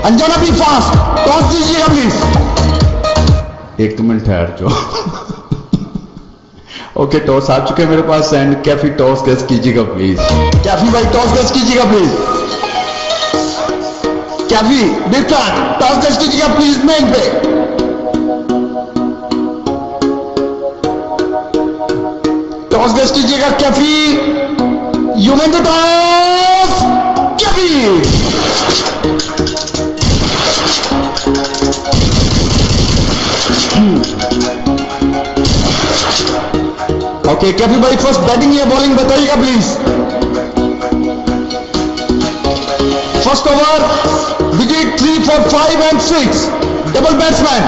Anjana be fast, toss दीजिएगा please. एक minute ठहर जो। ओके टॉस आ चुके हैं मेरे पास एंड कैफी टॉस गेस कीजिएगा प्लीज। कैफी भाई टॉस गेस कीजिएगा please. Kaifi big fan toss guess कीजिएगा प्लीज मेन पे। टॉस गेस कीजिएगा Kaifi, you win the toss Kaifi. Okay Kaifi भाई फर्स्ट बैटिंग या बॉलिंग बताइएगा please. First over wicket 3, 4, 5 and 6 double batsman,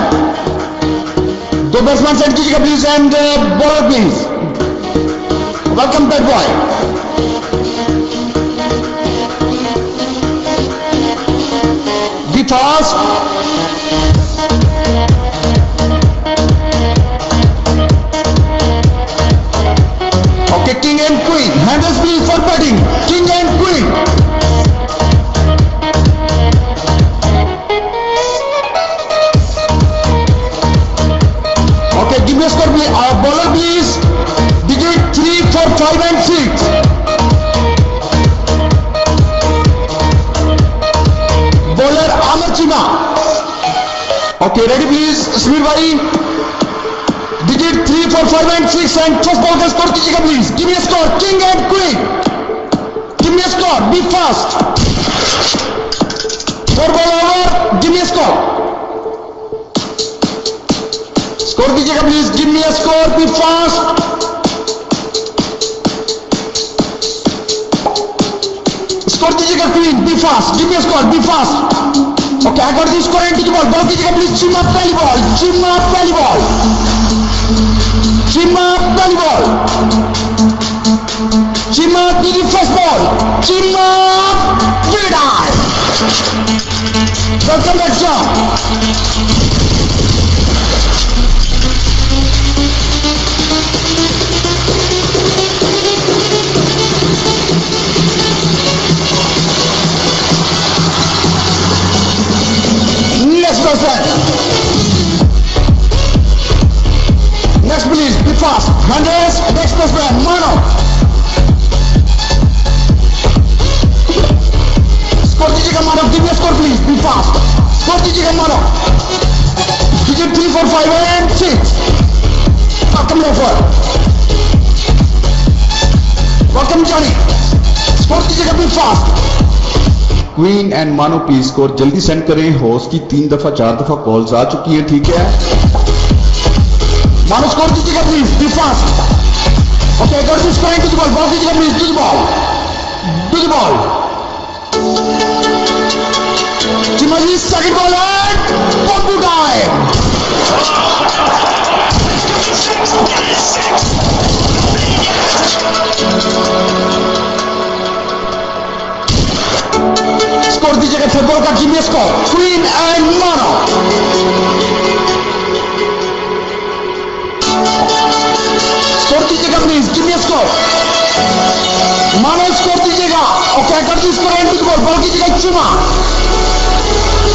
2 batsman set कीजिएगा please and bowler please. Welcome back boy. Be fast. Okay, king and queen. Handles please for batting. King and queen. Okay, give me a score please. Bowler please. Digit 3, 4, 5 and 6. Bowler Amar Chima. Okay, ready please. Smear bhai. Digit 3, 4, 5 and 6 and first ball का score कीजिएगा please. Give me a score king and queen. Give me a score be fast. 4 ball over, give me a score. Score कीजिएगा please. Give me a score be fast. Score कीजिएगा queen be fast. Give me a score be fast. Okay I got this score and की ball ball कीजिएगा please. Chima पहली ball, Chima पहली ball, Chima pehli ball. Chima to the first ball. Chima will die. Welcome back jump. Next person. Next please, be fast. Handles, next person, Mano. Score दीजिएगा Mano, give me a score please, be fast. Score दीजिएगा Mano. Digit 3, 4, 5 and 6. Welcome Lofer. Welcome Johnny. Score दीजिएगा be fast. Queen and मानो please score जल्दी send करें। Host की 3 दफा 4 दफा calls आ चुकी हैं, ठीक है। मानो स्कोर दीजिएगा please be fast. Okay got this scoring to the ball, ball दीजिएगा please to the ball, to the ball. चिमाजी सेकंड बॉल एंड बॉम्बू टाइम। स्कोर दीजिएगा थर्ड बॉल का, give me score queen and मानो। Score दीजिएगा please, give me score. मानो score दीजिएगा। Okay कर दी score and to the ball, ball कीजिएगा Chima,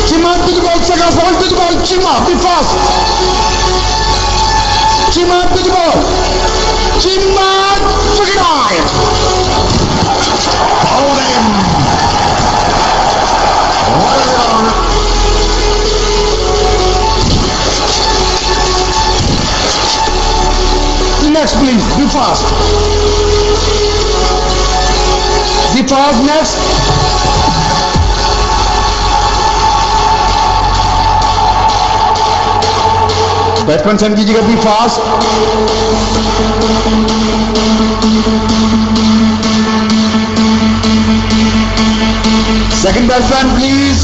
Chima to the ball, second ball to the ball, Chima B fast. Chima to the ball, Chima to the ball. Next please, be fast. Be fast next. Batsman send कीजिएगा be fast. Second batsman please.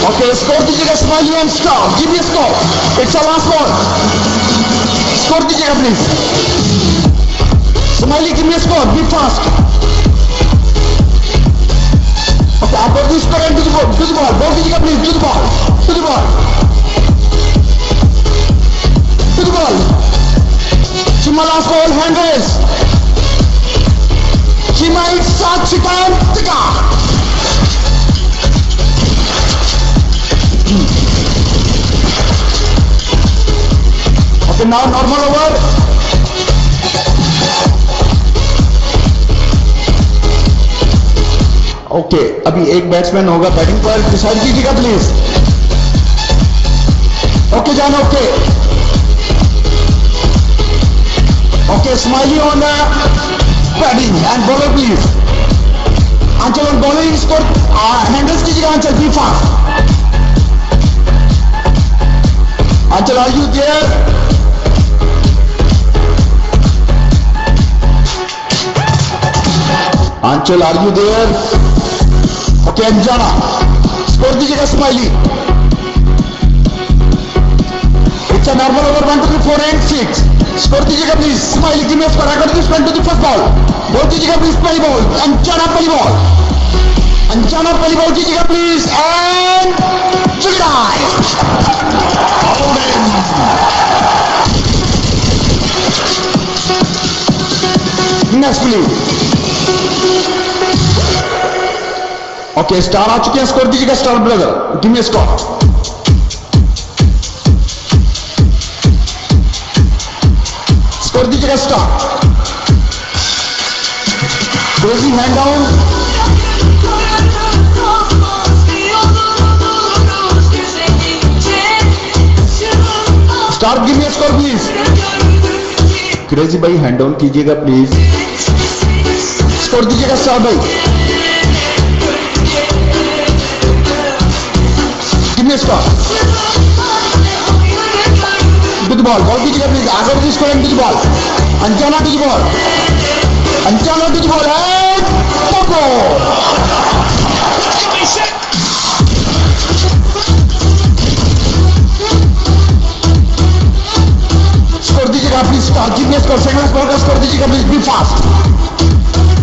Okay score दीजिएगा smiley and star, give me score, it's a last ball. Score दीजिएगा please. Smiley give me score, be fast. Okay आप got this score and to the ball, ball दीजिएगा please to the ball, to the ball, to the ball. Chima last ball, hand raise. She might start chicken tikka. Okay, now normal over. Okay अभी एक batsman होगा batting पर, decide कीजिएगा please. Okay, John, okay. Okay, Smiley on batting and bowler, please. Anchal on bowling, score. Handles कीजिएगा Anchal, be fast. Anchal, are you there? Anchal are you there? Okay, Anjana. Score दीजिएगा Smiley. It's a normal over 1, 2, 3, 4 and 6. Score दीजिएगा please. Smiley, give me a score. I got this one to the first ball. Ball कीजिएगा please, पहली ball. Anjana पहली ball. Anjana पहली ball कीजिएगा please and Childai. Next please. Okay, star आ चुके हैं, score दीजिएगा star brother. Give me a score. Score दीजिएगा star. Crazy hand down. Star, give me a score please. Crazy भाई hand down कीजिएगा please. Score दीजिएगा star भाई। Give me score. To the ball, ball कीजिएगा please. आगे बढ़िए score to the ball. Anjana to the ball, Anjana to the ball and पकड़ो। Score दीजिएगा please star. Give me score. Second score का score दीजिएगा please. Be fast,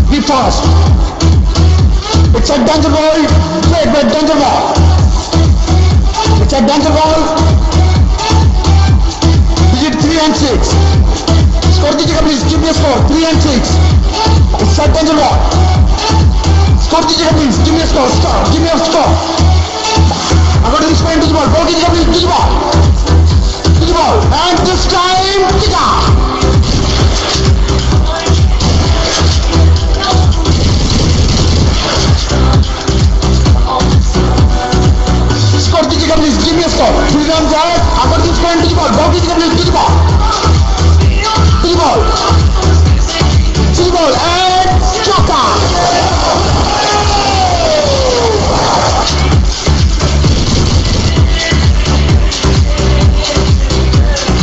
be fast. It's a danger ball. Wait wait, danger ball. It's a danger ball. Digit 3 and 6। Score दीजिएगा please. Give me score 3 and 6। It's a danger ball. Score दीजिएगा please. Give me score star. Give me score. अगर this point to the ball, ball कीजिएगा please to the ball, to the ball, and this time, Tika. Score दीजिएगा please, give me a score. 3 runs out. अगर this point to the ball, ball कीजिएगा please to the ball, to the ball, to the ball, and Chaka.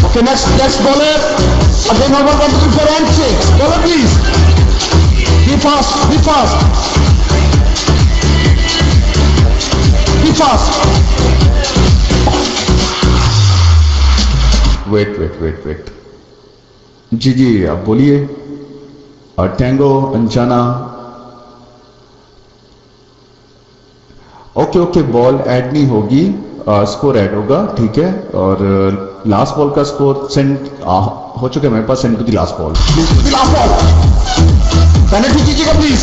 Okay, next bowler. Again, over 1, 2, 3, 4 and 6. Bowler, please. Be fast, be fast. Be fast. Wait जी जी आप बोलिए। Tango Anjana. Okay ball add नहीं होगी, स्कोर add होगा, ठीक है। और लास्ट बॉल का स्कोर सेंड हो चुका है मेरे पास। Send to the last ball. Last ball penalty कीजिएगा please.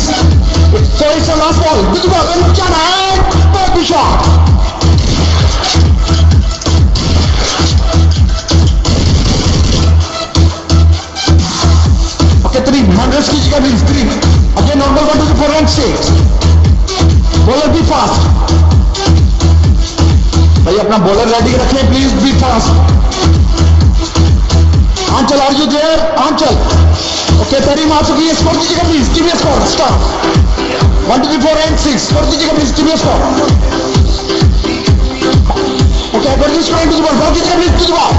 So it's a last ball. Good ball Anjana and body shot. Okay 3 hundred कीजिएगा please. 3 again normal 1, 2, 3, 4 and 6। Bowler be fast भाई, अपना बॉलर रेडी रखें please. Be fast. Anchal are you there? Anchal okay तेरी मार चुकी है। Score दीजिएगा please. Give me score star. 1, 2, 3, 4 and 6। Score दीजिएगा please. Give me score. Okay अगर this one to the ball, ball कीजिएगा please to the ball,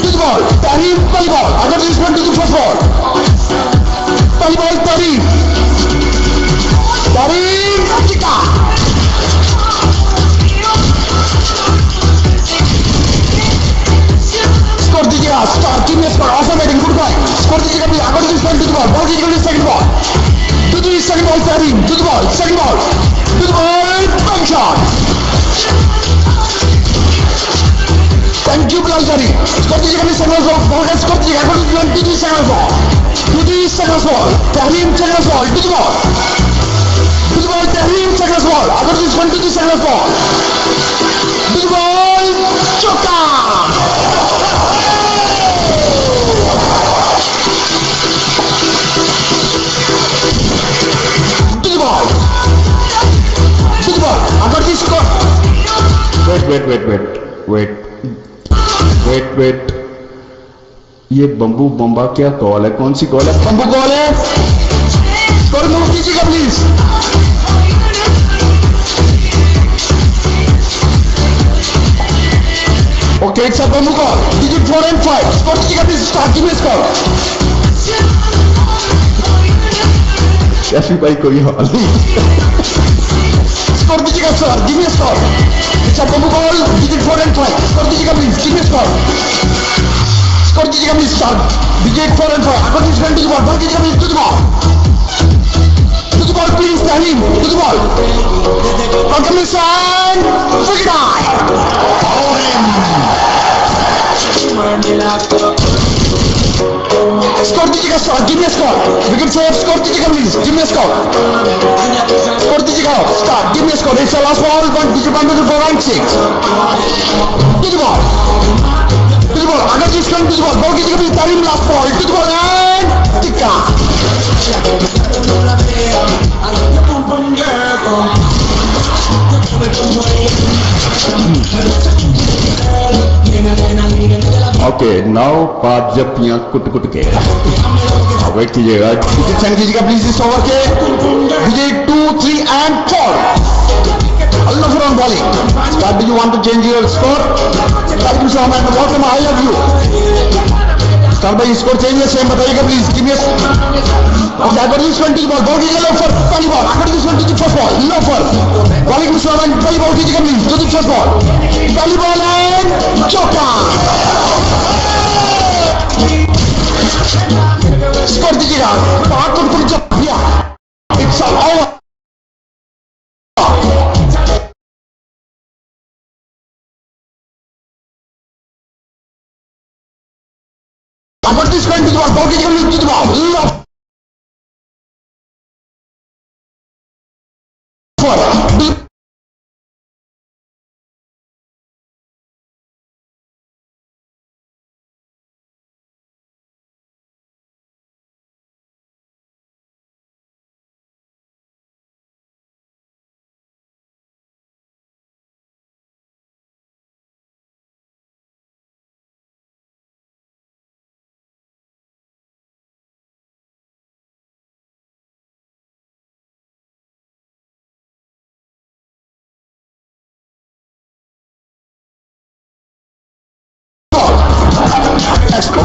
to the ball. Tarif पहली ball. अगर this one to the first ball, पहली ball Tarif, Tarif टिका। Score दीजिएगा star. Give me score. Awesome batting, good boy. Score दीजिएगा please. अगर this one to the ball, ball कीजिएगा please second ball, to the second ball Tarif, to the ball, second ball, to the ball, bang shot. Thank you Bilal सरी। Score दीजिएगा please second ball, ball score दीजिएगा। अगर this one to the second ball, to the second ball, Tahrim Chagras ball to the ball. To the ball, Tahrim Chagras ball. Agar this one to the Chagras ball. To the ball, Choka. To the ball. To the ball. Agar this score. Wait. ये bamboo बम्बा क्या call है? कौन सी call है? Bamboo call है. Score move कीजिएगा please. Okay, it's a bamboo call. Digit 4 and 5. Score कीजिएगा प्लीज. स्टार्टिंग में स्कोर. शफी भाई कोई हाल नहीं. स्कोर दीजिएगा sir. Give me score. It's a bamboo call. Digit 4 and 5. Score दीजिएगा please. Give me score. Score कीजिएगा प्लीज. स्टार्ट. Digit 4 and 5. अगर this to the ball. Ball कीजिएगा please. To the ball. To the ball please. Tahlim. To the ball. Okay miss and wicket out. Score दीजिएगा sir. Give me score. Wicket save. Score दीजिएगा please. Give me score. Score दीजिएगा. Start. Give me score. It's a last ball. 1 digit 1 to 4 and 6. To the ball. To the ball. Agar this one to the ball. Ball कीजिएगा please. Tarim last ball. To the ball and tikka. Okay, now बात जब पियाँ कुट के wait कीजिएगा. Send कीजिएगा please इस over के. Digit 2, 3 and 4. Al-Nafur on bowling. Start. Do you want to change your score? Tariq Islam and welcome. I love you. Start by score change. Same बताइएगा please. Give me a. Okay, agar this one to the ball. Ball कीजिएगा लो for पहली ball. Agar this one to the first ball. No for. Tariq Islam and पहली ball कीजिएगा please. To the first ball. पहली ball and चौका. Score दीजिएगा. बाहर को जब दिया. It's all over. Agar this one to the ball. Ball कीजिएगा please. To the ball. Love. For.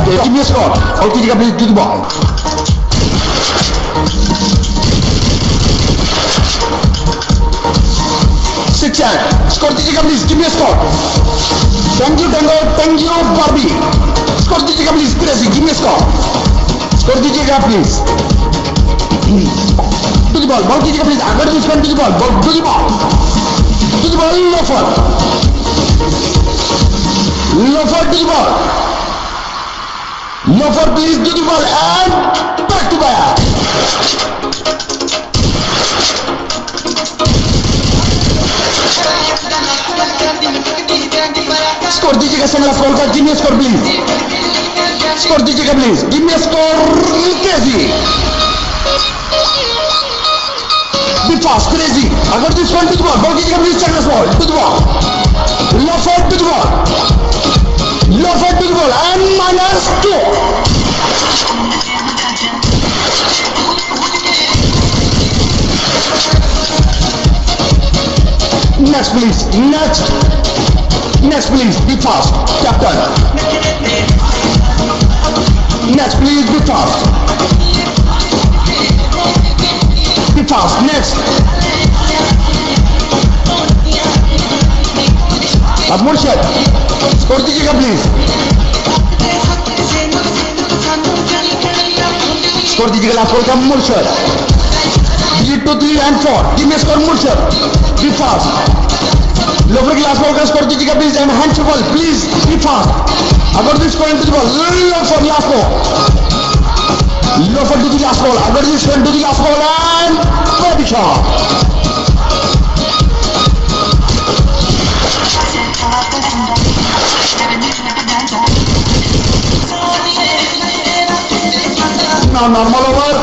Okay, give me a score. Ball कीजिएगा please. To the ball. Six and. Score दीजिएगा please. Give me a score. Thank you Tango. Thank you Barbie. Score दीजिएगा please. Crazy. Give me a score. Score दीजिएगा please. To the ball. Ball कीजिएगा please. अगर this one to the ball. Ball to the ball. To the ball. Lofer. Lofer to the ball. Lofer please to the ball and back to back. Score दीजिएगा संगला score का. Give me a score please. Score दीजिएगा please. Give me a score. Crazy. Be fast. Crazy. अगर this one to the ball. Ball कीजिएगा please. Chagras ball. To the ball. Lofer to the ball. Lofer to the ball and -2. Next please. Next please. Be fast. Captain. Next please. Be fast. Be fast. Next. अब Murshad. Score दीजिएगा please. Score दीजिएगा last ball का. Murshad. Digit 2, 3 and 4. Give me score. Murshad. Be fast. Loafer की last ball का score दीजिएगा please. And hand ball please. Be fast. अगर this score to the ball. Loafer last ball. Lofer to the last ball. Advertisement to the last ball and very shot. Now normal over.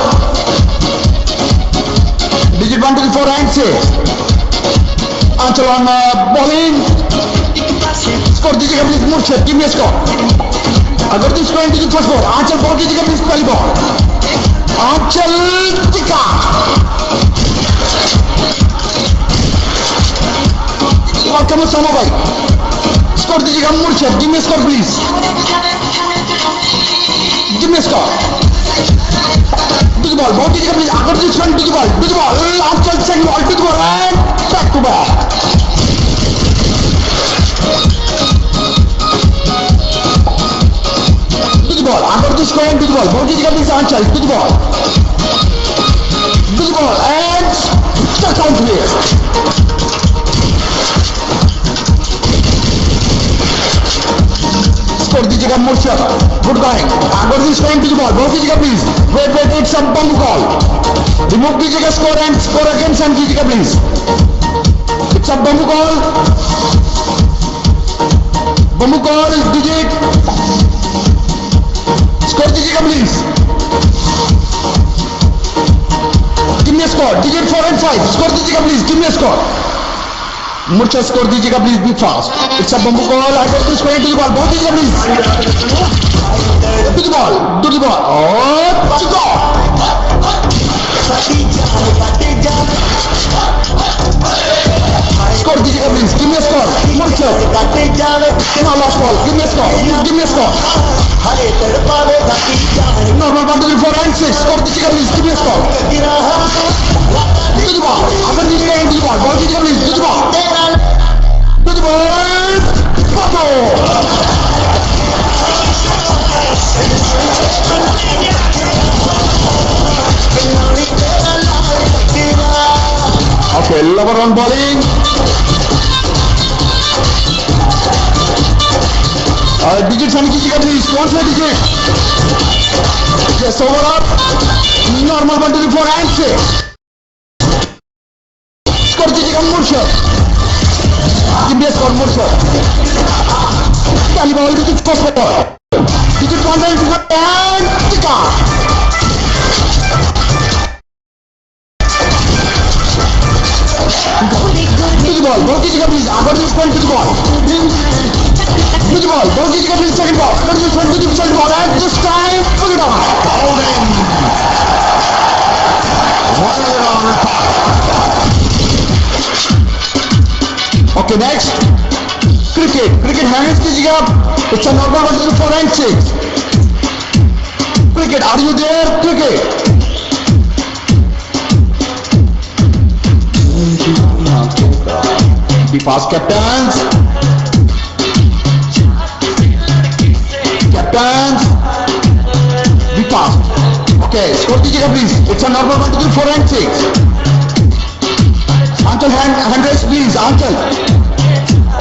Digit 1 to the 4 and 6. Anchal on bowling. Score दीजिएगा please Murshad, give me a score. अगर तो score into the first ball. Anchal ball कीजिएगा please पहली ball. Anchal टिका. Welcome Osama भाई. Score दीजिएगा मुर्शद, give me a score please. Give me a score. To the ball, बहुत कीजिएगा प्लीज. अगर तो score to the ball. Anchal second ball to the ball and back to back. Ball. Under this going to the ball. Ball is coming Sanchez to the ball. To the ball and stuck out here. Score दीजिएगा मुर्शद. Good going. Under this going to the ball. Ball कीजिएगा please. Wait. It's a bump call. Remove कीजिएगा score and score again send कीजिएगा please. It's a bump call. Bump call. Digit. Score दीजिएगा please. Give me a score. Digit 4 and 5. Score दीजिएगा please. Give me a score. मुर्शद score दीजिएगा please. Be fast. It's a bamboo ball. I got to score into the ball. Ball दीजिएगा please. To the ball. To the ball. और score. Score दीजिएगा please. Give me a score. मुर्शद. Now last ball. Give me a score. Give me a score. Normal 1 to 3 4 and 6. Score दीजिएगा please. Give me a score. To the ball. अगर दीजिएगा into the ball. Ball दीजिएगा please. To the ball. To the ball. Photo. Okay, lover on bowling. Digit send कीजिएगा please. कौन सा digit? Yes, over up. Normal 1 to 3 4 and 6. Score दीजिएगा मुर्शद. Give me a score मुर्शद. पहली ball to the first ball. Digit 1 and 2 and टिका. To the ball. Ball कीजिएगा please. Agar this point to the ball. To the ball. Ball कीजिएगा please second ball. Agar this point to the second ball and this time put it on. Okay, next. Cricket hands कीजिएगा. It's a normal 1 to 4 and 6. Cricket, are you there? Cricket. Be fast, captains. Captains. Be fast. Okay, score दीजिएगा please. It's a normal 1 to 3 4 and 6. Uncle hand raise please. Uncle.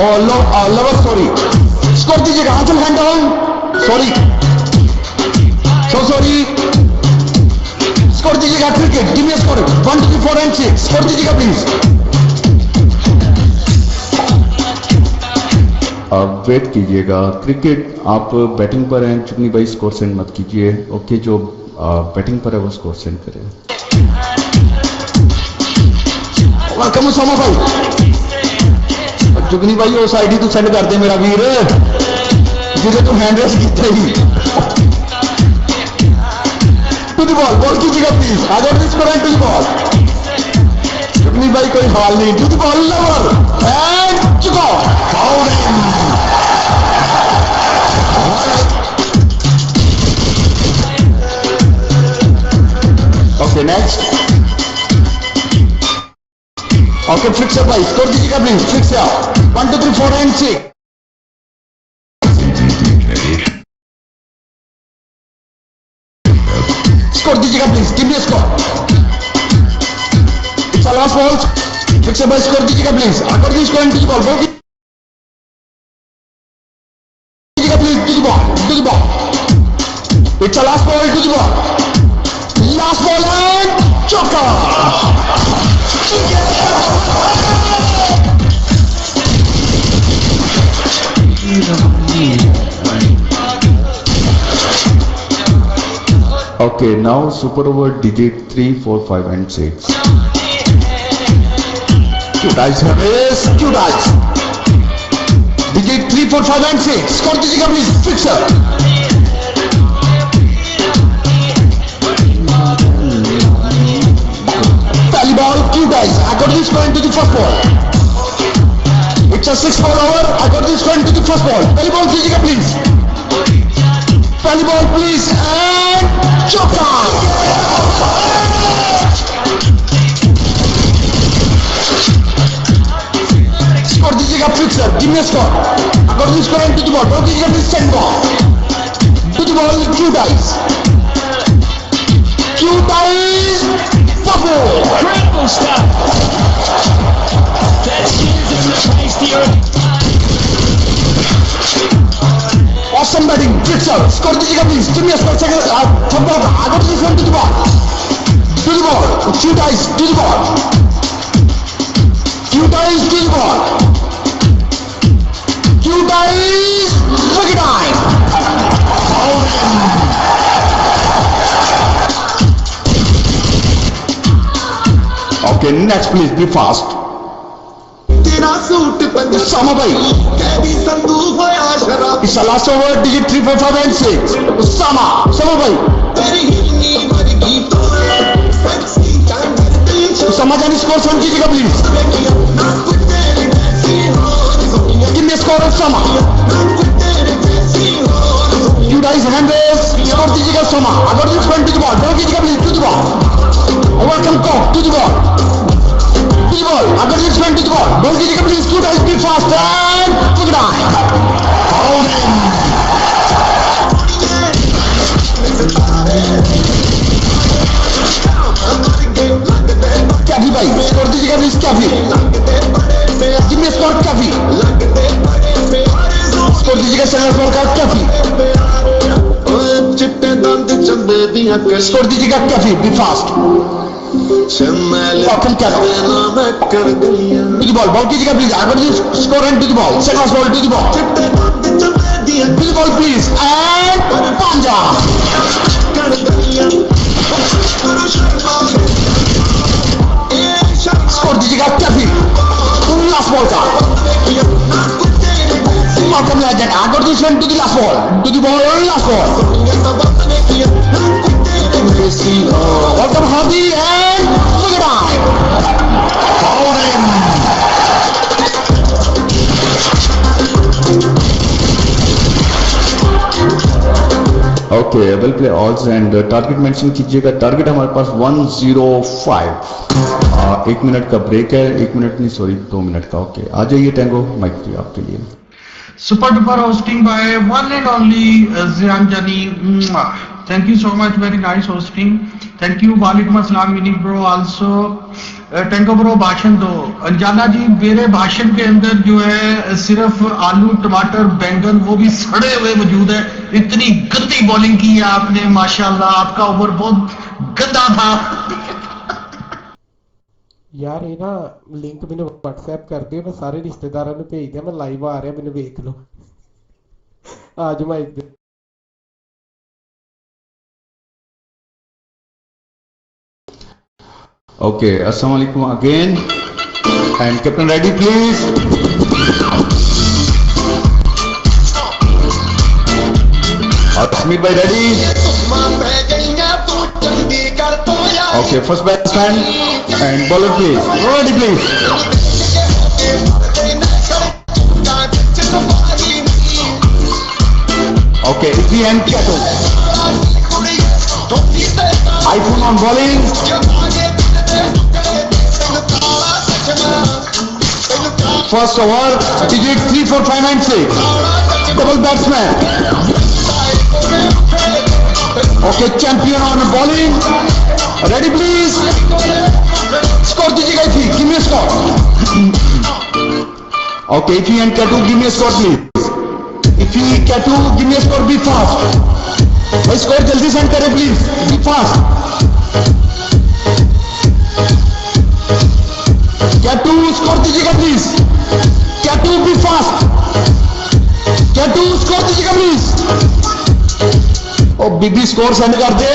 Oh, lover, sorry. Score दीजिएगा. Uncle hand down. Sorry. So sorry. Score दीजिएगा cricket. Give me a score. 1 to 3 4 and 6. Score दीजिएगा please. अब wait कीजिएगा. Cricket आप batting पर हैं, चुन्नी भाई स्कोर सेंड मत कीजिए. ओके, जो बैटिंग पर है वो स्कोर सेंड करे. वेलकम ओसामा भाई. चुगनी भाई उस आईडी तू सेंड कर दे मेरा वीर, जिसे तू हैंड रेस कीता ही. टू द बॉल कीजिएगा प्लीज. आ जाओ प्लीज टू द बॉल. चुगनी भाई कोई हाल नहीं. To the ball lover and चुका. Okay, next. Okay, fix up भाई. Score दीजिएगा please. Fix up. 1 2 3 4 and 6. Score दीजिएगा please. Give me a score. It's a last ball. Fix up भाई. Score दीजिएगा please. Agar this going to the ball. दीजिएगा please. To the ball. It's a last ball to the ball. Okay, now super over digit 3, 4, 5 and 6. Cute eyes, yes, cute eyes. Digit 3, 4, 5 and 6. Score दीजिएगा please, fixer. Pally ball, cute eyes. I got this point to the first ball. It's a 6-ball over. I got this point to the first ball. Pally ball दीजिएगा please. Pally ball please and chopper. Score दीजिएगा fixer. Give me a score. I got this point to the ball. Ball दीजिएगा please second ball. To the ball, cute eyes. Cute eyes. Incredible stuff. That is in the place here. Awesome batting, fixer. Score दीजिएगा please. Give me a score. Second, third ball. I got this one to the ball. To the ball. Cute eyes to the ball. Cute eyes to the ball. Cute eyes. Wicket eye. Okay, next please. Be fast. तेरा suit Sama bhai. कैदी संदूक होया शराब It's the last over. Digit 3, 4, 5 and 6. Sama bhai. तेरी हिरनी वर्गी तो sexy कैंडर दिल छो Sama जानी score सुन कीजिएगा please. नाक तेरे जैसी हो Give me a score of Sama. नाक तेरे जैसी हो Cute eyes hand raise. Score दीजिएगा Sama. I got this point to the ball. Ball कीजिएगा please to the ball. Welcome cock to the ball. To the ball. I got this point to the ball. Ball कीजिएगा please. Cute eyes be fast and wicket eye. Out in. Cafi bhai. Score दीजिएगा please Cafi. Give me a score Cafi. Score दीजिएगा second score का Cafi. चिट्टे दंद चंदे दिया कल Score दीजिएगा Cafi. Be fast. Chamail Welcome Cafi. मैं कर दिया To the ball. Ball कीजिएगा please. I got this score and to the ball. Second ball to the ball. चिट्टे दंद चंदे दिया To the ball please. And Panja. कर दिया गुरु शर्मा ए शर्मा Score दीजिएगा Cafi. Last ball का. Welcome legend. I got this one to the last ball. To the ball. Last ball. Welcome Hadi and wicket eye. Out in. Okay, we'll play odds and target mention कीजिएगा. Target हमारे पास 105. 1 minute का break है. 1 minute नहीं, sorry 2 minute का. Okay, आ जाइए tango, mic free आपके लिए. Super duper hosting by one and only Zian Jani. Thank you so much, very nice hosting. Thank you, Walaikum Assalam, Mini Bro also. Tango Bro भाषण दो. अंजाना जी, मेरे भाषण के अंदर जो है सिर्फ आलू टमाटर बैंगन वो भी सड़े हुए मौजूद है. इतनी गंदी बॉलिंग की है आपने, माशाल्लाह. आपका ओवर बहुत गंदा था. ਯਾਰ ਇਹ ਨਾ ਲਿੰਕ ਮੈਨੂੰ WhatsApp ਕਰ ਦਿਓ, ਮੈਂ ਸਾਰੇ ਰਿਸ਼ਤੇਦਾਰਾਂ ਨੂੰ ਭੇਜ ਦਿਆਂ, ਮੈਂ ਲਾਈਵ ਆ ਰਿਹਾ, ਮੈਨੂੰ ਵੇਖ ਲਓ. ਆ ਜਾਓ ਮੈਂ ਇੱਧਰ. Okay, assalamu alaikum again. And Captain ready please. Asmir bhai ready. Okay, first batsman and bowler please. Ready please. Okay, Ifi and Kato. iPhone on bowling. First over. Digit 3, 4, 5 and 6. Double batsman. Okay, champion on bowling. Ready please. Score दीजिएगा IFFI. Give me a score. Okay, Ifi and Katu, give me a score please. Ifi, Katu, give me a score. Be fast. भाई score जल्दी send करें please. Be fast. Katu, score दीजिएगा please. Katu, be fast. Katu, score दीजिएगा please. ओ बीबी score send कर दे,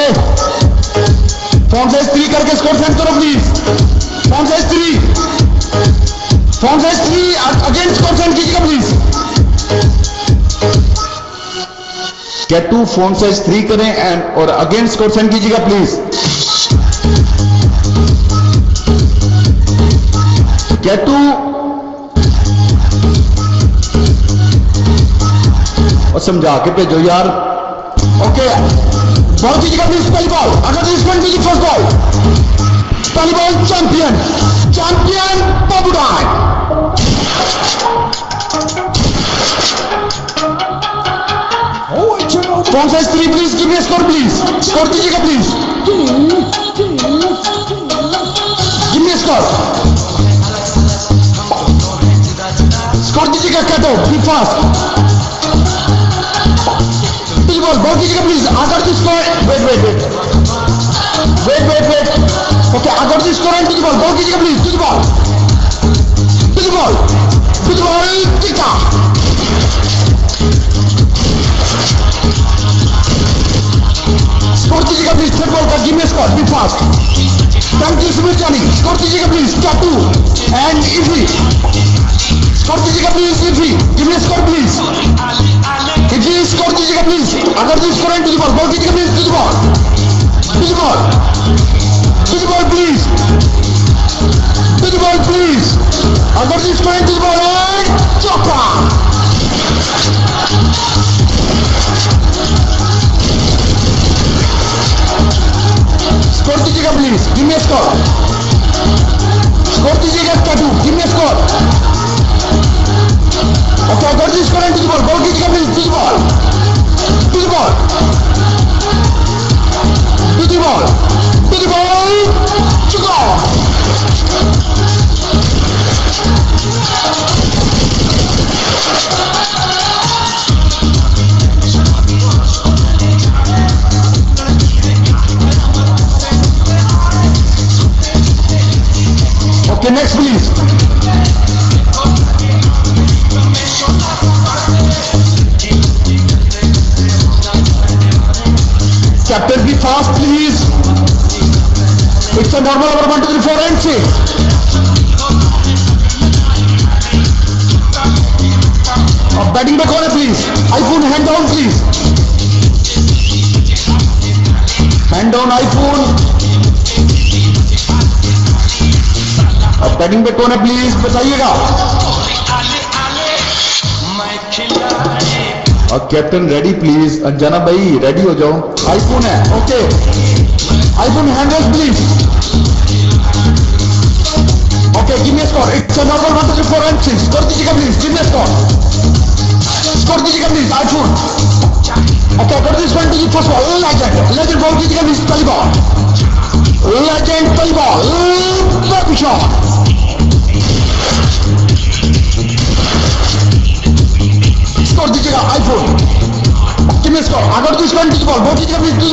phone size 3 करके स्कोर सेंड करो please. Phone size 3, phone size 3 again score send कीजिएगा please. Katu phone size 3 करें एंड और अगेन स्कोर सेंड कीजिएगा प्लीज। कैट टू और समझा के भेजो यार। ओके बॉल कीजिएगा प्लीज, पहली बॉल अगर रिस्पेंड कीजिए फर्स्ट बॉल, पहली बॉल चैंपियन चैंपियन बाबूडान। Phone size 3 please, give me score please, score दीजिएगा please, give me score, score दीजिएगा कैटो, बी फास्ट। बॉल कीजिएगा प्लीज, आगर दी स्कोर, वेट ओके आगर the score and to the ball कीजिएगा please, to the ball टिका। Score दीजिएगा please, third ball का give me score, be fast. Thank you Sumit Johnny, score दीजिएगा please, to and easy, score दीजिएगा please easy, give me score please, easy score दीजिएगा please, अगर the score and to the ball कीजिएगा please, to the ball please, to the ball please, अगर the score and to the ball and चौका। Score दीजिएगा please, give me score, score दीजिएगा to, give me score. Okay अगर the score and to the ball कीजिएगा please, to the ball चुका। Okay next please, captain be fast please, it's a normal over 1 2 3 4 and 6। अब batting पे कौन है please, iPhone hand down please, hand down iPhone. अब batting पे कौन है प्लीज बताइएगा। और कैप्टन रेडी प्लीज, अंजना भाई रेडी हो जाओ। आईफोन है okay, iPhone handle please. Okay give me score, it's a normal 1 2 3 4 and 6, score दीजिएगा प्लीज, गिव मी स्कोर दीजिएगा प्लीज आईफोन। ओके अगर this one two first ball legend ball कीजिएगा please, पहली ball legend, पहली ball back shot. Score दीजिएगा iPhone, give me score, अगर this one two ball कीजिएगा please, to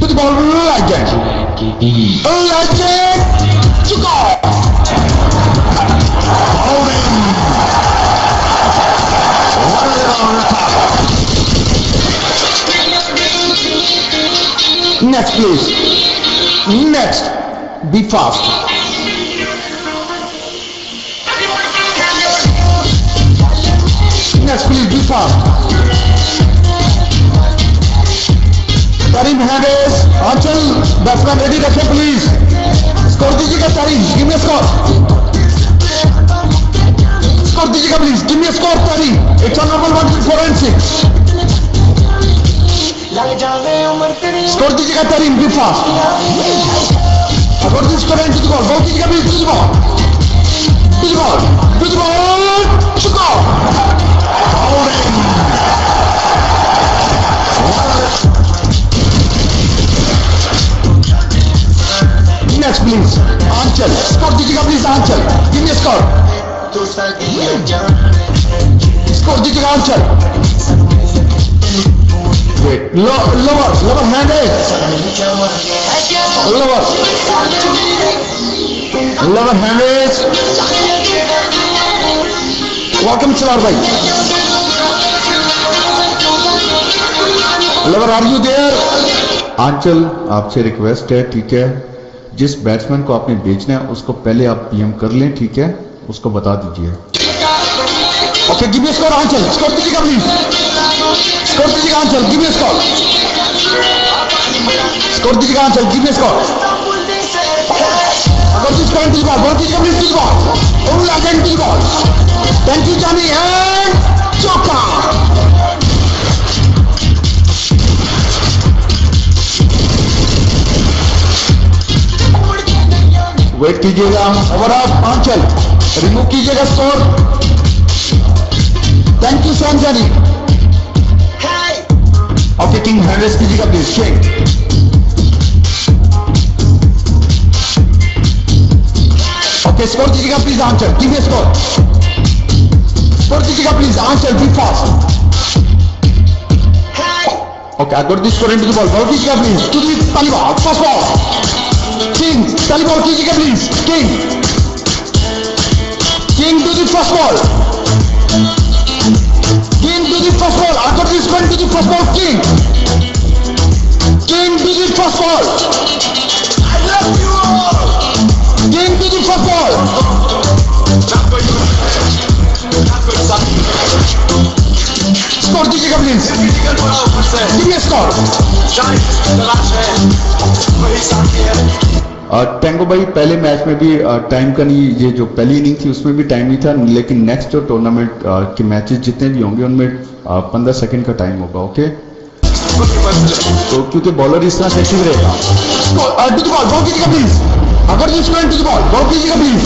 the ball legend चुका। Next please, next be fast. Next please be fast. Karim Hades, Achal, batsman ready रखें please. Score दीजिएगा Karim, give me a score. Score दीजिएगा please, give me a score Karim. It's a number 1 2 4 and 6. Score दीजिएगा Tareen, be fast. अगर this score and to the ball कीजिएगा please, to the ball चुका। Next please Anchal, score दीजिएगा please Anchal, give me score, score दीजिएगा Anchal. lower hand lower hand is welcome Chilal bhai। Lover, are you there? आंचल आपसे request है, ठीक है, जिस batsman को आपने बेचना है उसको पहले आप पीएम कर लें, ठीक है, उसको बता दीजिए। Okay, give me a score, Anchal. Score दीजिएगा please. Score दीजिएगा Anchal. Give me a score. Score दीजिएगा Anchal. Give me a score. अगर जिस पॉइंट की बॉल दीजिएगा please to the ball. All again to the ball. Thank you Johnny and चौका. Wait कीजिएगा। Over of Anchal, remove कीजिएगा score. Thank you Sam Johnny. Okay king hand raise कीजिएगा please. King okay score दीजिएगा please Anchal. Give me score. Score दीजिएगा please Anchal, be fast. Okay I got this score into the ball. Ball कीजिएगा please to the Taliba first ball. King पहली ball कीजिएगा please. King king to the first ball. King to the first ball. I got this one to the first ball. King King to the first ball. I love you all. King to the first ball. Score दीजिएगा please. Give me a score. Tengo भाई पहले match में भी time का नहीं, ये जो पहली इनिंग थी उसमें भी टाइम नहीं था, लेकिन नेक्स्ट जो टूर्नामेंट के मैचेस जितने भी होंगे उनमें 15 सेकंड का टाइम होगा। ओके तो क्योंकि बॉलर इस तरह सेटिंग रहेगा। टू द बॉल, बॉल कीजिएगा प्लीज। अगर you student to the ball, ball कीजिएगा please.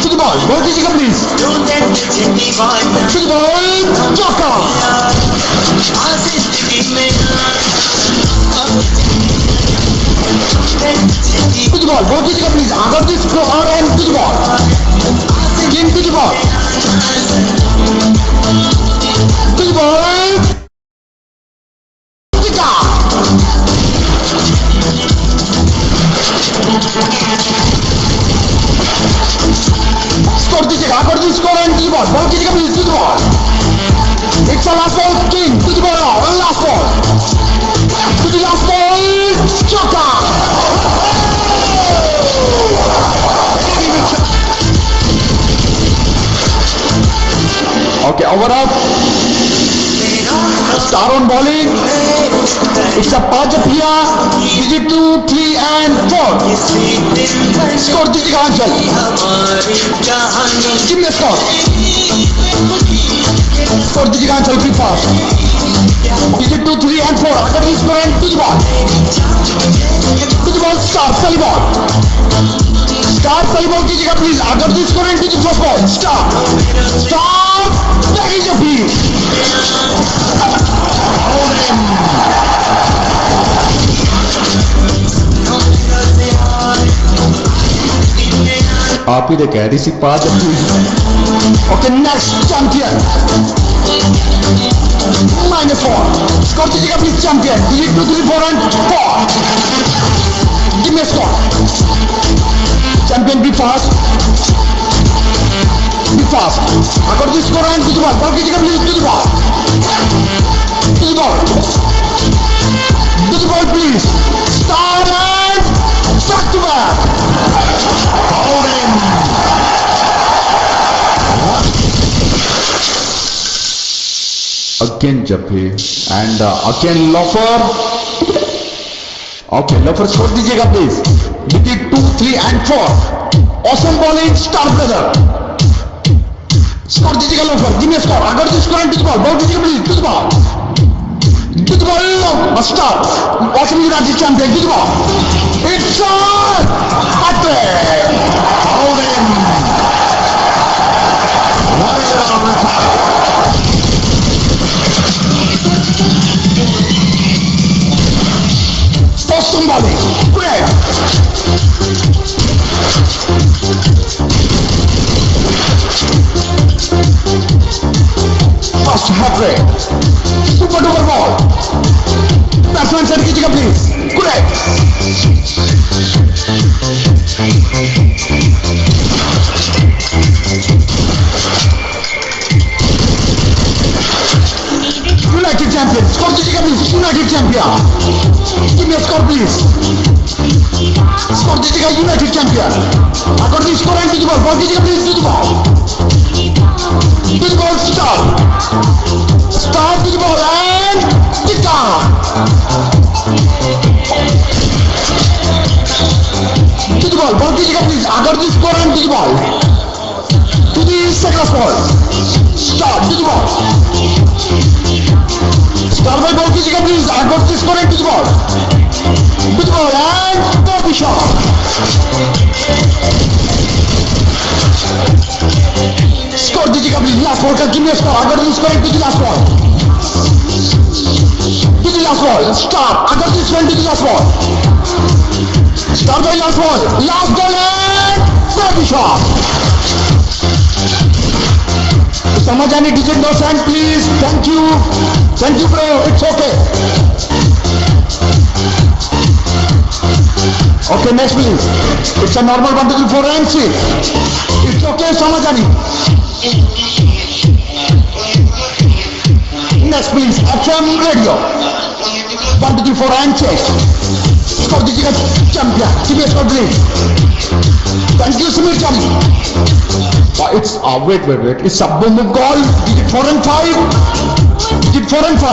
To the ball, ball कीजिएगा प्लीज। टू द बॉल, चौका। To the ball, ball कीजिएगा प्लीज। अगर दिस और and to the ball. King to the ball. To the ball. Score दीजिएगा। अगर this score and to the ball. Ball कीजिएगा please to the ball. It's a last ball. King to the ball. Last ball. To the last ball, चौका। Okay, over up. Star on bowling. It's a Pajapia. Digit 2, 3 and 4. Score दीजिएगा आंचल। Give me a score. Score दीजिएगा आंचल, be fast. Digit 2, 3 and 4. Agar is score and to the ball. To the ball, star, sally ball. Star, sally ball कीजिएगा please. Agar is score and to the first ball. Star. Star. That is a beat. आप ही तो कह रही सी पाँच। Okay, next champion. -4. Score दीजिएगा please champion. Digit 2, 3, 4 and 4. Give me a score. Champion, be fast. Be fast. Agar this score and to the ball. Ball कीजिएगा please to the ball. To the ball. To the ball please. Star and back to back. Hold him. Again Jabhe and again Lofer. Okay, Lofer score दीजिएगा please. Digit 2, 3 and 4. Awesome bowling, star brother. Score दीजिएगा Lofer. Give me a score. Agar this score and to the ball. Ball कीजिएगा please to the ball. To the ball. A star. Awesome United champion. To the ball. It's on. Hat-trick. Hold him. Awesome bowling. Great. First hat-trick. Super duper ball. Batsman set कीजिएगा please. Correct. Needed please. United champion. Give me a score, please. Score दीजिएगा United champion. अगर the score and to the ball. Ball दीजिएगा please to the ball. To the ball, start. Start to the ball and kick down. To the ball. Ball दीजिएगा please. अगर the score and to the ball. To the second ball. Start to the ball. Start by ball कीजिएगा please. अगर the score and to the ball. To the ball and the shot. Score दीजिएगा please. Last ball का give me a score. अगर the score and to the last ball. To the last ball. Start. अगर the score and to the last ball. Start by last ball. Last ball and the shot. Samajani digit no sand please. Thank you. Thank you bro. It's okay. Okay, next please. It's a normal 1, 2, 3, 4 and 6. It's okay, Samajani. Next please. FM radio. 1, 2, 3, 4 and 6. Score दीजिएगा champion. Give me a score please. Thank you, Samir Chani. It's wait. It's a boom call. Digit 4 and 5. Digit 4 and 5.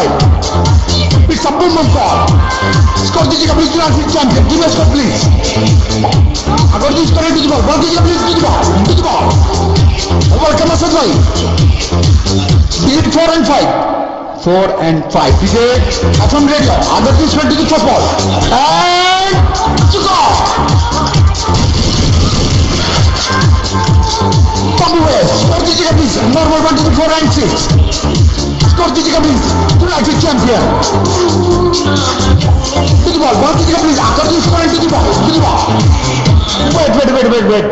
It's a boom call. Score दीजिएगा please United champion. Give me a score please. अगर this score to the ball. Ball दीजिएगा please to the ball. To the ball. Welcome Asad bhai. Digit 4 and 5. 4 and 5. Digit FM radio. अगर this score to the first ball. And to go. Bambu West, score दीजिएगा please. Normal 1, 2, 3, 4 and 6. Score दीजिएगा please. United champion. To the ball. Ball दीजिएगा please. अगर this score and to the ball. To the ball. Wait.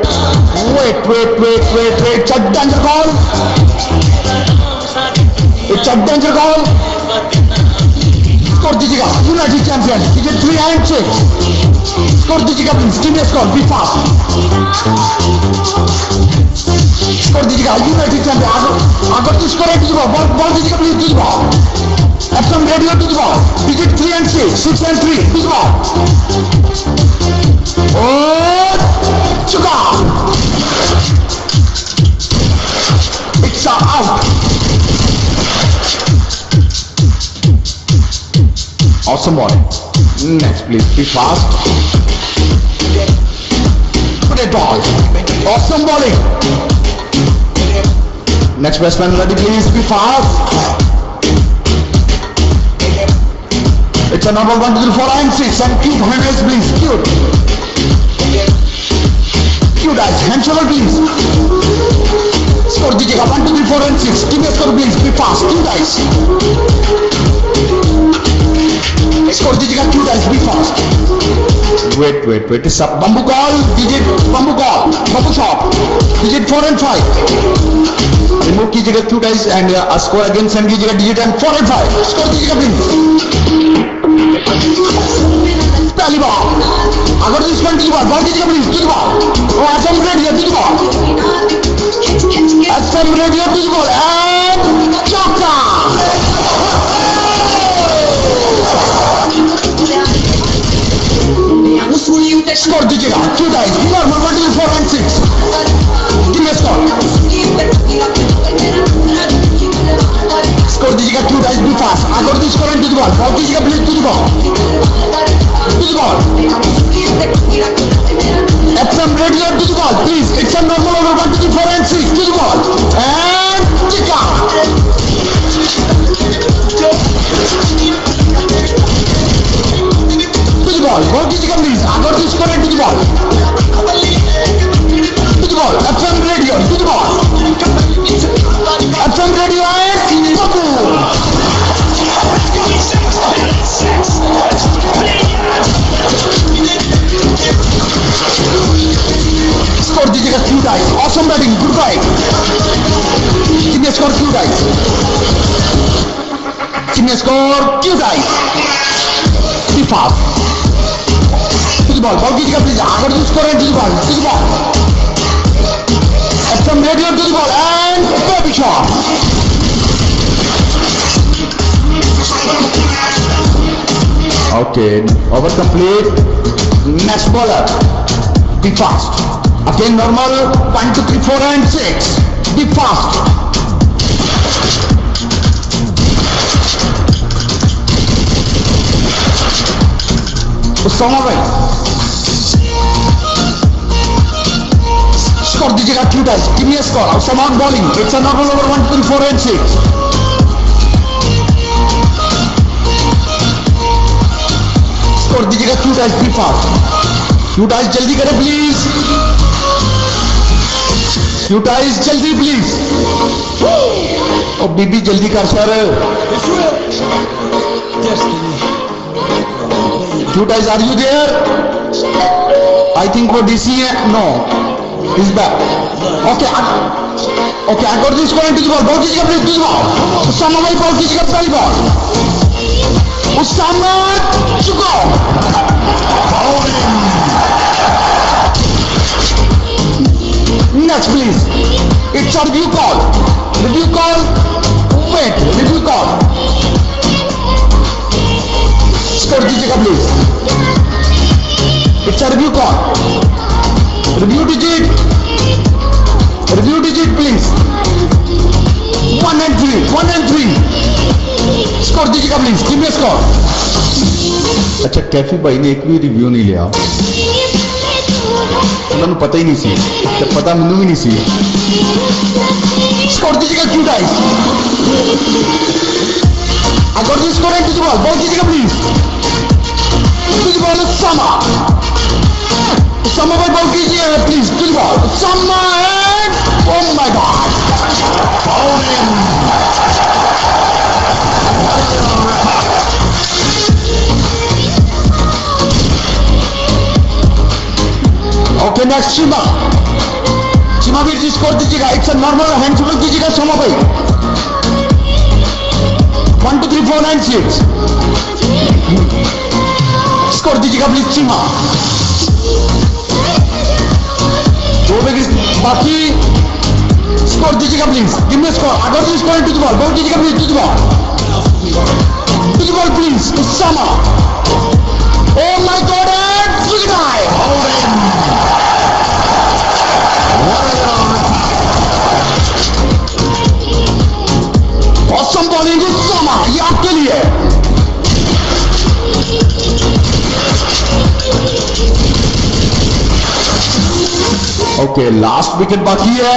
It's a danger call. It's a danger call. Score दीजिएगा United champion. Digit 3 and 6. Score दीजिएगा please. Give me a score. Be fast. Score दीजिएगा United champion. अगर तो score है to the ball. Ball दीजिएगा please to the ball. FM radio to the ball. Digit 3 and 6. 6 and 3 to the ball. और चुका. It's out. Awesome ball. Next please. Be fast. Put it ball. Awesome bowling. Next batsman ready please. Be fast. It's a number 1, 2, 3, 4 and 6 and cute handles please. Cute guys. Hand shoulder please. Score दीजिएगा 1, 2, 3, 4 and 6. Give me a score please. Be fast. Cute guys. Score दीजिएगा cute guys. Be fast. Wait. It's a bamboo call. Digit bamboo call. Bamboo shot. Digit 4 and 5. Remove कीजिएगा cute guys and score again send कीजिएगा digit and 4 and 5. Score दीजिएगा please. पहली ball. अगर this one to the ball. Ball दीजिएगा please to the ball. Oh, FM radio to the ball. FM radio to the ball and chokka. Score दीजिएगा 2 guys. Normal 1, 2, 4 and 6. Give me a score. Score दीजिएगा 2 guys. Be fast. अगर तो score and to the ball. Ball दीजिएगा please to the ball. To the ball. FM radio to the ball. Please. It's a normal over 1, 2, 3, 4 and 6. To the ball. And kick out. Ball दीजिएगा please. अगर तो score and to the ball. To the ball. FM radio to the ball. FM radio and Babu. Score दीजिएगा cute guys. Awesome batting. Good fight. Give me a score cute guys. Give me a score cute guys. Be fast. To the ball. Ball कीजिएगा please. अगर तो score and to the ball. To the ball. FM radio to the ball and baby shot. Okay, over complete. Next bowler. Be fast. Again normal. 1, 2, 3, 4 and 6. Be fast. Usama bhai. Score दीजिएगा 2 times. Give me a score. Usama on bowling. It's a normal over 1, 2, 3, 4 and 6. Score दीजिएगा 2 times. Be fast. 2 times जल्दी करें please. 2 times जल्दी please. ओ बीबी जल्दी कर sir. 2 times, are you there? I think वो DC है. No. He's back. Okay. Okay, I got this score into the ball. Ball कीजिएगा please to the ball. Usama भाई ball कीजिएगा पहली ball. Usama to go. Next please. It's a review call. Review call. Wait. Review call. Score दीजिएगा please. It's a review call. Review digit. Review digit please. 1 and 3. 1 and 3. Score दीजिएगा please. Give me a score. अच्छा कैफी भाई ने एक भी review नहीं लिया. उन्होंने पता ही नहीं सी. तो पता मैंने भी नहीं सी. Score दीजिएगा 2 times. I got this score into the ball. Ball कीजिएगा please. To the ball Usama. Usama भाई ball कीजिए please. To the ball. Usama and oh my God. Okay, next Chima. Chima भी जी स्कोर दीजिएगा. It's a normal hand शुरू कीजिएगा Usama भाई. 1, 2, 3, 4 and 6. Score दीजिएगा please Chima. 2 wicket बाकी. Score दीजिएगा प्लीज. Give me score. अगर तो score to the ball. Ball कीजिएगा please to the ball. To the ball please. Usama. Oh my God! And wicket high. Awesome bowling Usama. ये आपके लिए. Okay, last wicket बाकी है.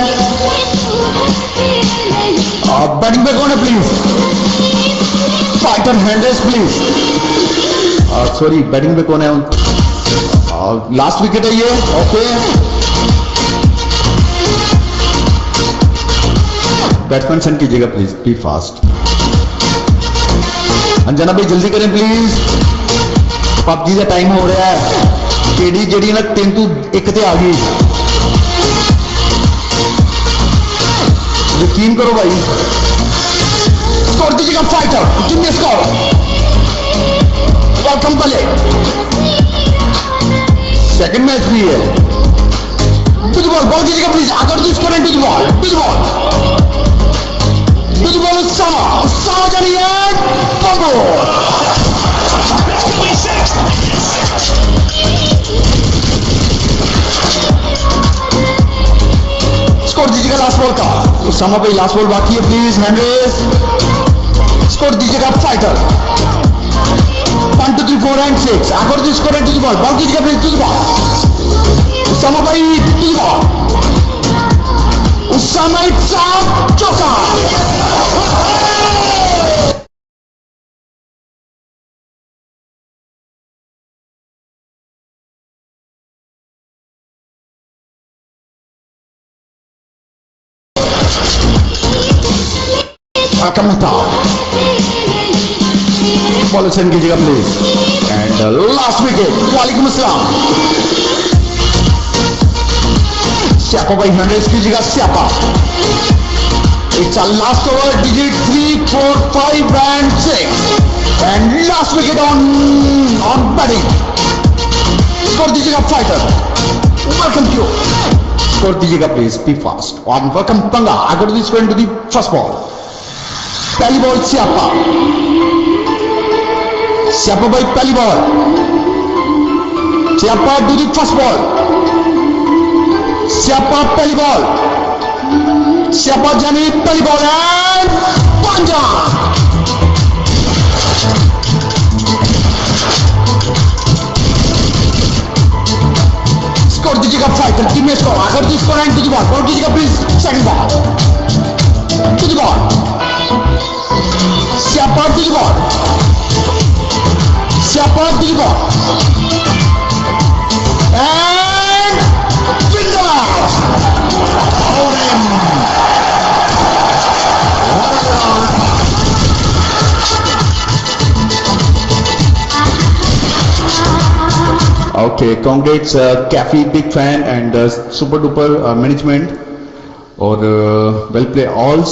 Batting पे कौन है please? Fighter Hendricks please. Sorry, batting पे कौन है? Last wicket है ये. Okay. बैट्समैन सेंड कीजिएगा प्लीज. Be fast. अंजना भाई जल्दी करें प्लीज. पबजी का टाइम हो रहा है. केडी जी ना 3 to 1 ते आ गई. यकीन करो भाई. स्कोर दीजिएगा fighter. Give me score. Welcome भले. सेकंड मैच भी है. To the ball. बॉल कीजिएगा प्लीज. अगर तो score to the ball. To the ball. To the ball Usama. Usama Jani and bumble. Score दीजिएगा लास्ट बॉल का. Usama भाई last ball बाकी है प्लीज. हैंड्रेस. स्कोर दीजिएगा फाइटर. 1, 2, 3, 4 and 6. अगर तो score to the ball. Ball कीजिएगा please to the ball. Usama भाई to the ball. Usama it's a chokka. Welcome to ball send कीजिएगा प्लीज. And last wicket. वालेकुम अस्सलाम. स्यापा भाई 100 कीजिएगा. स्यापा. It's a last over. Digit 3, 4, 5 and 6. And last wicket on batting. Score दीजिएगा fighter. Welcome to. Score दीजिएगा please. Be fast. On welcome पंगा. अगर this going to the first ball. पहली बॉल स्यापा. स्यापा भाई पहली बॉल, स्यापा डू दी फर्स्ट बॉल, स्यापा पहली बॉल, स्यापा जानी पहली बॉल एंड पंजा। स्कोर दीजिएगा फाइटर, टीम में स्कोर अगर the score and to the ball, score दीजिएगा please second ball to the ball, स्यापा टू दी बॉल, स्यापा to the ball and winner. Okay, congrats, Cafe, big fan, and super duper management, और well play alls,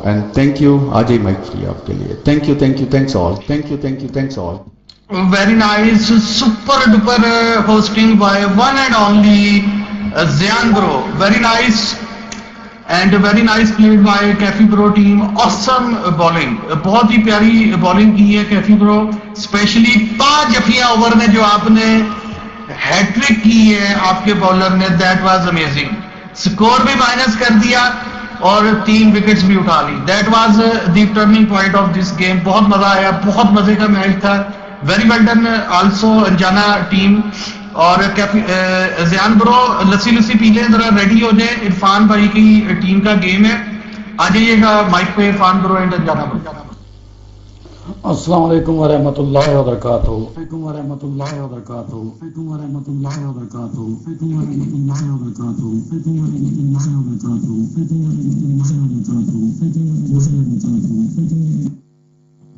and thank you Ajay Mike free आपके लिए, thank you, thanks all, thanks all. Very nice, super duper hosting by one and only Zian Bro. Very nice and very nice played by Cafe Bro team. Awesome bowling, बहुत ही प्यारी bowling की है Cafe Bro. Specially 5 जफिया over में जो आपने hat trick की है आपके बॉलर ने, दैट वाज अमेजिंग। स्कोर भी माइनस कर दिया और 3 विकेट्स भी उठा ली। That was the turning point of this game. बहुत मजा आया, बहुत मजे का मैच था। Very well done also Anjana team. और ज़ियान ब्रो लस्सी लस्सी पी लें, जरा रेडी हो जाए। इरफान भाई की टीम का गेम है, आ जाइएगा माइक पे Irfan bro and Anjana bro. अस्सलाम वालेकुम वरहमतुल्लाहि वबरकातुहू।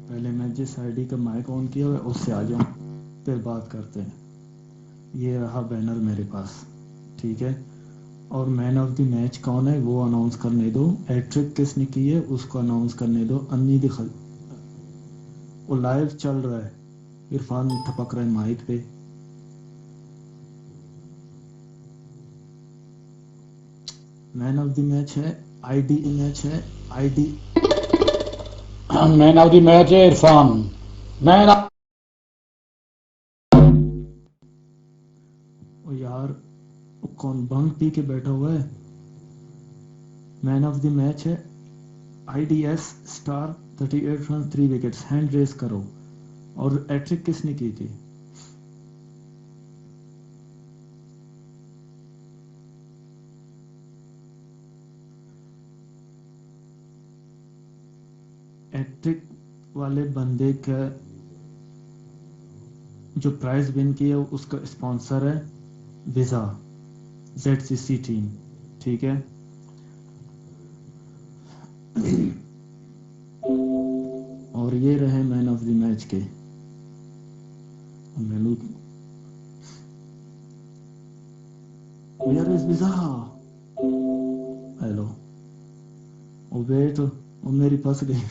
पहले मैं जिस आईडी का माइक ऑन किया हुआ है उससे आ जाऊं, फिर बात करते हैं। ये रहा बैनर मेरे पास, ठीक है। और मैन ऑफ द मैच कौन है वो अनाउंस करने दो। हैट्रिक किसने की है उसको अनाउंस करने दो। अन्नी दिखल वो लाइव चल रहा है, इरफान ठपक रहा है माइक पे। मैन ऑफ द मैच है आईडी, मैच है ID, man of the match है इरफान। मैन ओ यार वो कौन बंग पी के बैठा हुआ है। मैन ऑफ द मैच है IDS star 38 run 3 wickets. Hand raise करो। और हैट्रिक किसने की थी? हैट्रिक वाले बंदे का जो प्राइज विन किया उसका स्पॉन्सर है वीजा ZCC टीम, ठीक है। और ये रहे मैन ऑफ द मैच के। Where is Visa? Hello oh wait, वो मेरी फंस गई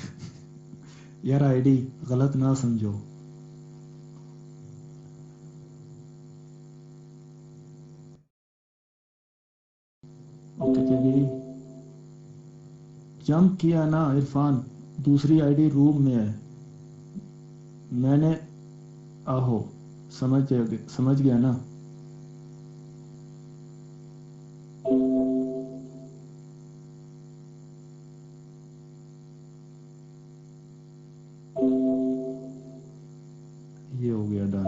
यार। आईडी गलत ना समझो। ओके चलिए, जंप किया ना इरफान। दूसरी आईडी रूम में है। मैंने आहो समझ गया ना। ये हो गया डन।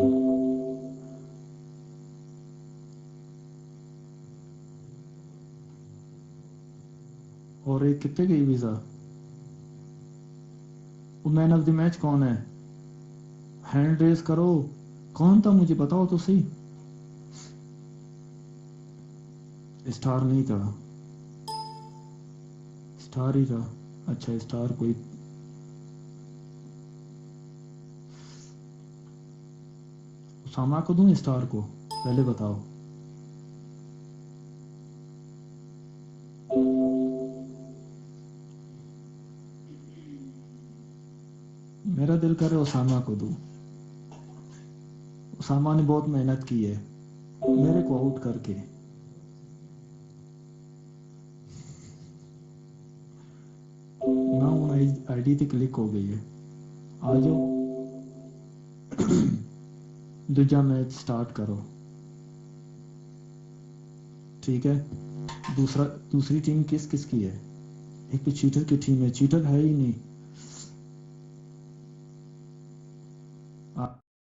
और एक कितने गई वीजा? वो मैन ऑफ द मैच कौन है? हैंड रेस करो। कौन था मुझे बताओ तो सही। स्टार नहीं था, स्टार ही था। अच्छा स्टार कोई उसामा को दूं स्टार को? पहले बताओ। मेरा दिल करे उसामा को दूं। उसामा ने बहुत मेहनत की है मेरे को आउट करके। ना आईडी पे क्लिक हो गई है। आ जाओ दूजा मैच स्टार्ट करो, ठीक है। दूसरी टीम किस किस की है? एक तो चीटर की टीम है, चीटर है ही नहीं।